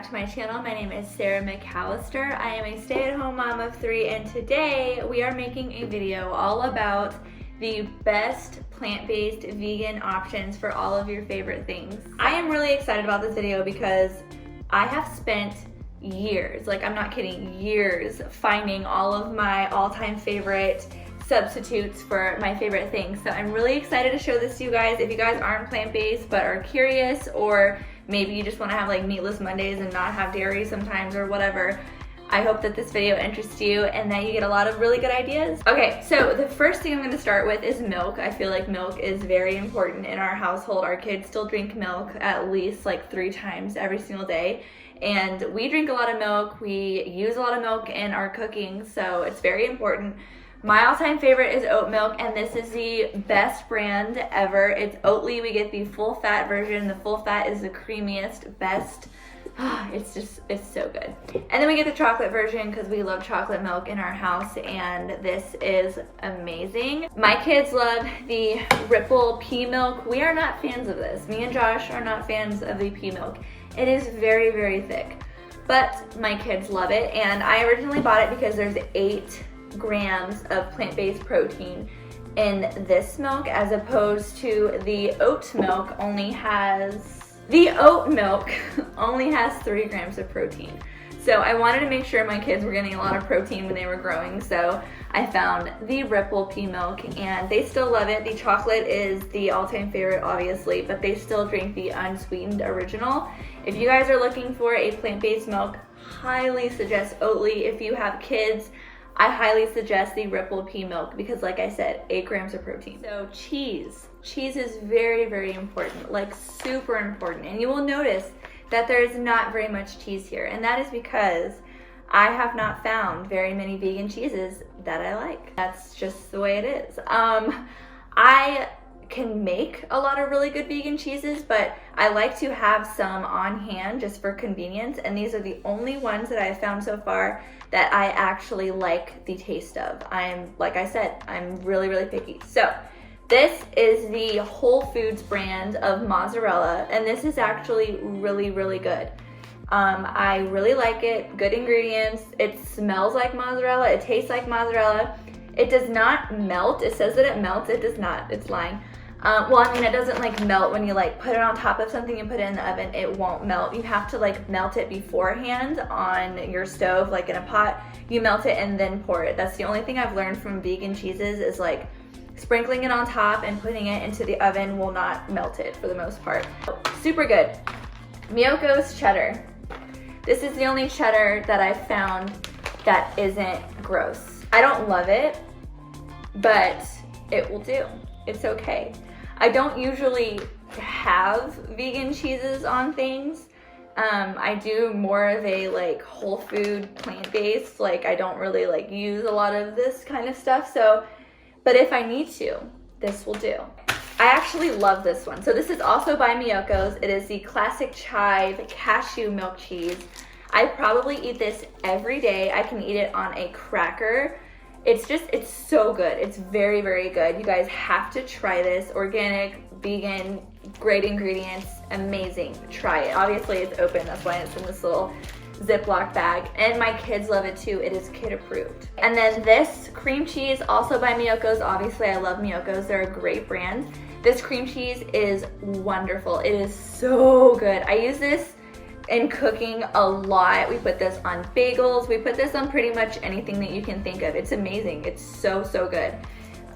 back to my channel. My name is Sarah McAllister. I am a stay-at-home mom of 3, and today we are making a video all about the best plant-based vegan options for all of your favorite things. I am really excited about this video because I have spent years, like I'm not kidding, years finding all of my all-time favorite substitutes for my favorite things. So I'm really excited to show this to you guys. If you guys aren't plant-based but are curious, or maybe you just want to have like meatless Mondays and not have dairy sometimes or whatever, I hope that this video interests you and that you get a lot of really good ideas. Okay, so the first thing I'm going to start with is milk. I feel like milk is very important in our household. Our kids still drink milk at least like 3 times every single day. And we drink a lot of milk. We use a lot of milk in our cooking, so it's very important. My all-time favorite is oat milk, and this is the best brand ever. It's Oatly. We get the full fat version. The full fat is the creamiest, best. It's so good. And then we get the chocolate version because we love chocolate milk in our house, and this is amazing. My kids love the Ripple pea milk. We are not fans of this. Me and Josh are not fans of the pea milk. It is very, very thick, but my kids love it, and I originally bought it because there's 8 grams of plant-based protein in this milk, as opposed to the oat milk only has 3 grams of protein. So I wanted to make sure my kids were getting a lot of protein when they were growing, so I found the Ripple pea milk, and they still love it. The chocolate is the all-time favorite, obviously, but they still drink the unsweetened original. If you guys are looking for a plant-based milk, highly suggest Oatly. If you have kids, I highly suggest the Ripple pea milk because, like I said, 8 grams of protein. So cheese. Cheese is very, very important, like super important. And you will notice that there is not very much cheese here. And that is because I have not found very many vegan cheeses that I like. That's just the way it is. I can make a lot of really good vegan cheeses, but I like to have some on hand just for convenience, and these are the only ones that I've found so far that I actually like the taste of. Like I said, I'm really, really picky. So this is the Whole Foods brand of mozzarella, and this is actually really, really good. I really like it. Good ingredients. It smells like mozzarella. It tastes like mozzarella. It does not melt. It says that it melts. It does not. It's lying. Well, I mean, it doesn't like melt when you like put it on top of something and put it in the oven. It won't melt. You have to like melt it beforehand on your stove, like in a pot. You melt it and then pour it. That's the only thing I've learned from vegan cheeses is like sprinkling it on top and putting it into the oven will not melt it for the most part. Super good. Miyoko's cheddar. This is the only cheddar that I've found that isn't gross. I don't love it, but it will do. It's okay. I don't usually have vegan cheeses on things. I do more of a like whole food plant-based, like I don't really like use a lot of this kind of stuff. So, but if I need to, this will do. I actually love this one. So this is also by Miyoko's. It is the classic chive cashew milk cheese. I probably eat this every day. I can eat it on a cracker. It's so good. It's very, very good. You guys have to try this. Organic, vegan, great ingredients, amazing. Try it. Obviously it's open, that's why it's in this little Ziploc bag. And my kids love it too. It is kid approved. And then this cream cheese, also by Miyoko's. Obviously I love Miyoko's. They're a great brand. This cream cheese is wonderful. It is so good. I use this in cooking a lot. We put this on bagels. We put this on pretty much anything that you can think of. It's amazing. It's so, so good.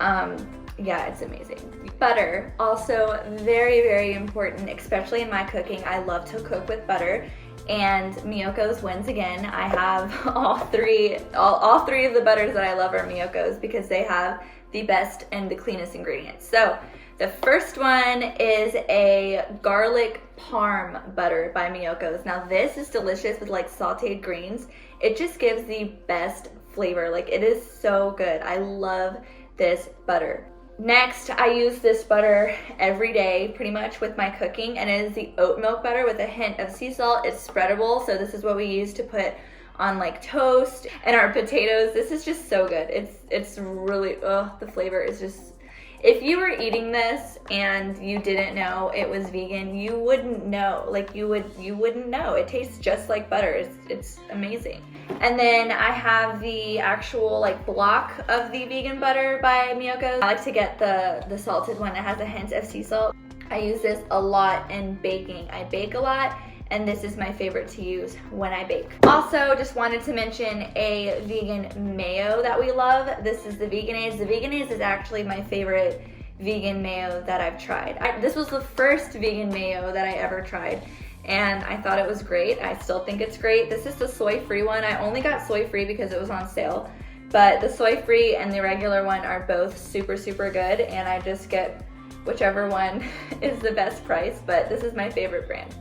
Yeah, it's amazing. Butter, also very, very important, especially in my cooking. I love to cook with butter, and Miyoko's wins again. I have all three of the butters that I love are Miyoko's because they have the best and the cleanest ingredients. So the first one is a garlic parm butter by Miyoko's. Now this is delicious with like sauteed greens. It just gives the best flavor. Like it is so good. I love this butter. Next, I use this butter every day pretty much with my cooking, and it is the oat milk butter with a hint of sea salt. It's spreadable, so this is what we use to put on like toast and our potatoes. This is just so good. It's really, the flavor is just, If you were eating this and you didn't know it was vegan, you wouldn't know. Like you wouldn't know. It tastes just like butter. It's amazing. And then I have the actual like block of the vegan butter by Miyoko's. I like to get the salted one that has a hint of sea salt. I use this a lot in baking. I bake a lot, and this is my favorite to use when I bake. Also, just wanted to mention a vegan mayo that we love. This is the Vegenaise. The Vegenaise is actually my favorite vegan mayo that I've tried. This was the first vegan mayo that I ever tried, and I thought it was great. I still think it's great. This is the soy-free one. I only got soy-free because it was on sale, but the soy-free and the regular one are both super, super good, and I just get whichever one is the best price, but this is my favorite brand.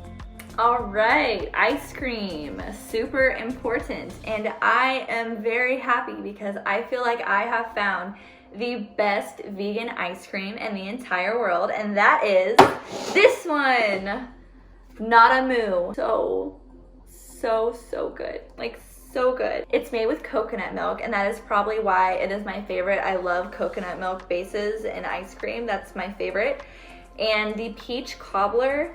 All right, ice cream, super important. And I am very happy because I feel like I have found the best vegan ice cream in the entire world, and that is this one, Not a Moo. So good, like so good. It's made with coconut milk, and that is probably why it is my favorite. I love coconut milk bases in ice cream. That's my favorite. And the peach cobbler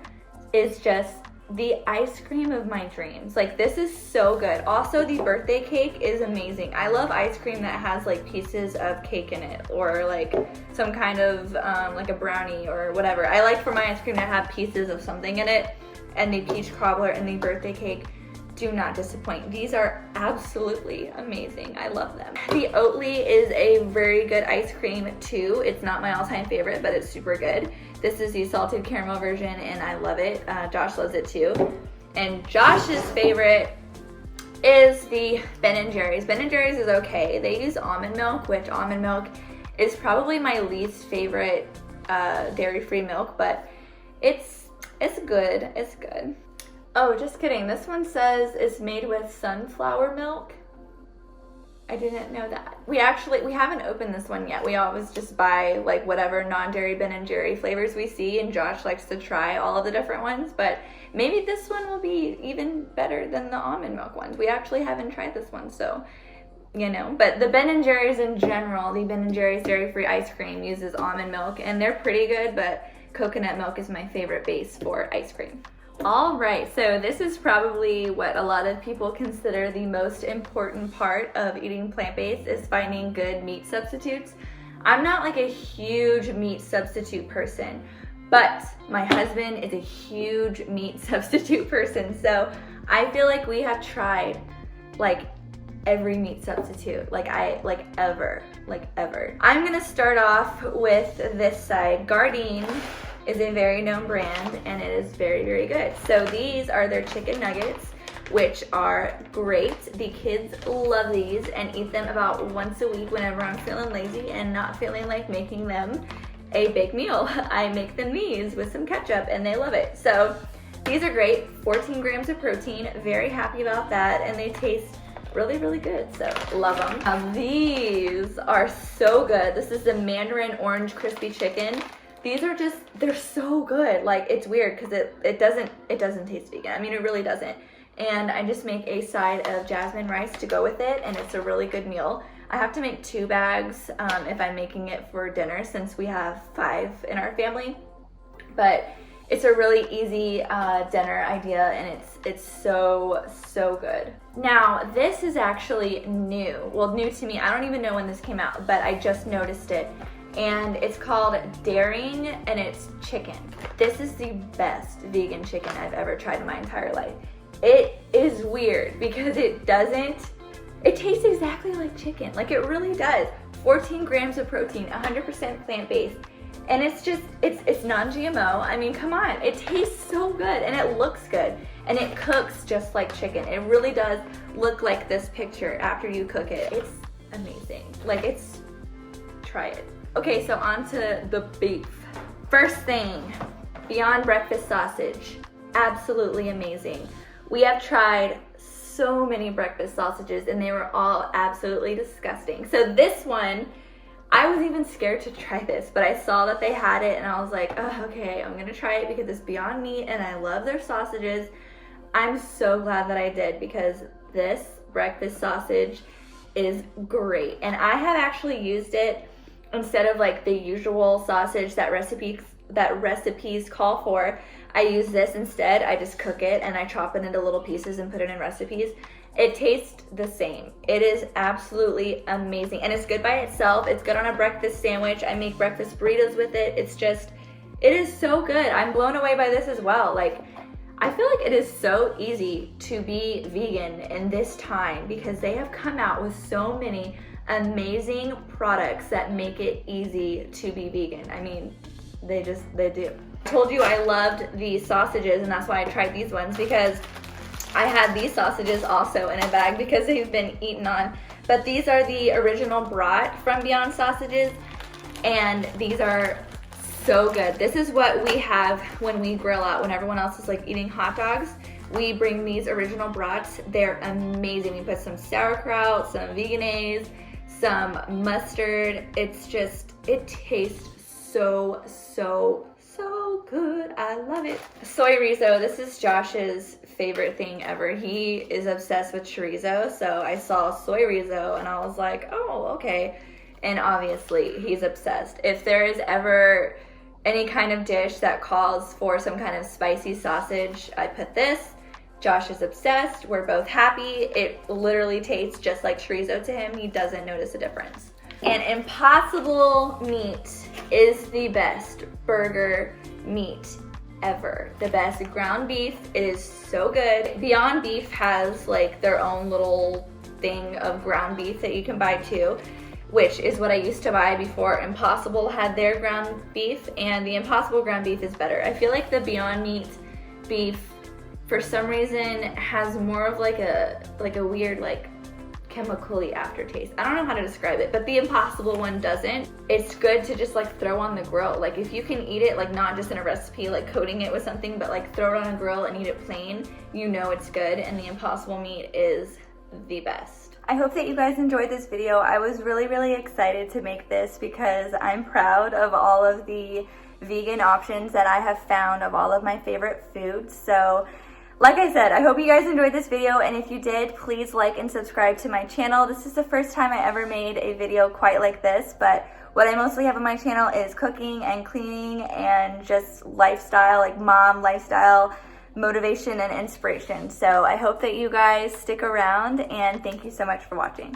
is just the ice cream of my dreams. Like, this is so good. Also, the birthday cake is amazing. I love ice cream that has like pieces of cake in it, or like some kind of like a brownie or whatever. I like for my ice cream to have pieces of something in it, and the peach cobbler and the birthday cake do not disappoint. These are absolutely amazing. I love them. The Oatly is a very good ice cream too. It's not my all-time favorite, but it's super good. This is the salted caramel version, and I love it. Josh loves it too. And Josh's favorite is the Ben & Jerry's. Ben & Jerry's is okay. They use almond milk, which almond milk is probably my least favorite dairy-free milk, but it's good. It's good. Oh, just kidding. This one says it's made with sunflower milk. I didn't know that. We haven't opened this one yet. We always just buy like whatever non-dairy Ben & Jerry flavors we see, and Josh likes to try all of the different ones, but maybe this one will be even better than the almond milk ones. We actually haven't tried this one, so, you know. But the Ben & Jerry's in general, the Ben & Jerry's dairy-free ice cream uses almond milk, and they're pretty good, but coconut milk is my favorite base for ice cream. All right, so this is probably what a lot of people consider the most important part of eating plant-based, is finding good meat substitutes. I'm not like a huge meat substitute person, but my husband is a huge meat substitute person. So I feel like we have tried like every meat substitute, ever. I'm gonna start off with this side. Gardein is a very known brand, and it is very, very good. So these are their chicken nuggets, which are great. The kids love these and eat them about once a week whenever I'm feeling lazy and not feeling like making them a big meal. I make them these with some ketchup, and they love it. So these are great. 14 grams of protein, very happy about that, and they taste really, really good, so love them. These are so good. This is the Mandarin Orange Crispy Chicken. These are just, they're so good. Like, it's weird because it doesn't taste vegan. I mean, it really doesn't. And I just make a side of jasmine rice to go with it, and it's a really good meal. I have to make 2 bags if I'm making it for dinner, since we have 5 in our family. But it's a really easy dinner idea, and it's so good. Now, this is actually new. Well, new to me. I don't even know when this came out, but I just noticed it. And it's called Daring, and it's chicken. This is the best vegan chicken I've ever tried in my entire life. It is weird because it tastes exactly like chicken. Like, it really does. 14 grams of protein, 100% plant-based. And it's non-GMO. I mean, come on. It tastes so good, and it looks good. And it cooks just like chicken. It really does look like this picture after you cook it. It's amazing. Like, try it. Okay, so on to the beef. First thing, Beyond Breakfast Sausage. Absolutely amazing. We have tried so many breakfast sausages, and they were all absolutely disgusting. So this one, I was even scared to try this, but I saw that they had it, and I was like, oh, okay, I'm gonna try it because it's Beyond Meat, and I love their sausages. I'm so glad that I did, because this breakfast sausage is great. And I have actually used it instead of like the usual sausage that recipes call for, I use this instead. I just cook it and I chop it into little pieces and put it in recipes. It tastes the same. It is absolutely amazing, and it's good by itself. It's good on a breakfast sandwich. I make breakfast burritos with it. It is so good. I'm blown away by this as well. Like, I feel like it is so easy to be vegan in this time because they have come out with so many amazing products that make it easy to be vegan. I mean, they do. I told you I loved these sausages, and that's why I tried these ones, because I had these sausages also in a bag because they've been eaten on. But these are the original brat from Beyond Sausages, and these are so good. This is what we have when we grill out, when everyone else is like eating hot dogs. We bring these original brats. They're amazing. We put some sauerkraut, some veganaise, some mustard. It tastes so good. I love it. Soy rizo. This is Josh's favorite thing ever. He is obsessed with chorizo. So I saw soy rizo and I was like, oh, okay. And obviously he's obsessed. If there is ever any kind of dish that calls for some kind of spicy sausage, I put this. Josh is obsessed. We're both happy. It literally tastes just like chorizo to him. He doesn't notice a difference. And Impossible Meat is the best burger meat ever. The best ground beef. It is so good. Beyond Beef has like their own little thing of ground beef that you can buy too, which is what I used to buy before Impossible had their ground beef, and the Impossible ground beef is better. I feel like the Beyond Meat beef, for some reason, has more of like a weird like chemically aftertaste. I don't know how to describe it, but the Impossible one doesn't. It's good to just like throw on the grill. Like if you can eat it like not just in a recipe, like coating it with something, but like throw it on a grill and eat it plain, you know it's good, and the Impossible Meat is the best. I hope that you guys enjoyed this video. I was really excited to make this because I'm proud of all of the vegan options that I have found of all of my favorite foods. So like I said, I hope you guys enjoyed this video, and if you did, please like and subscribe to my channel. This is the first time I ever made a video quite like this, but what I mostly have on my channel is cooking and cleaning and just lifestyle, like mom lifestyle, motivation and inspiration. So I hope that you guys stick around, and thank you so much for watching.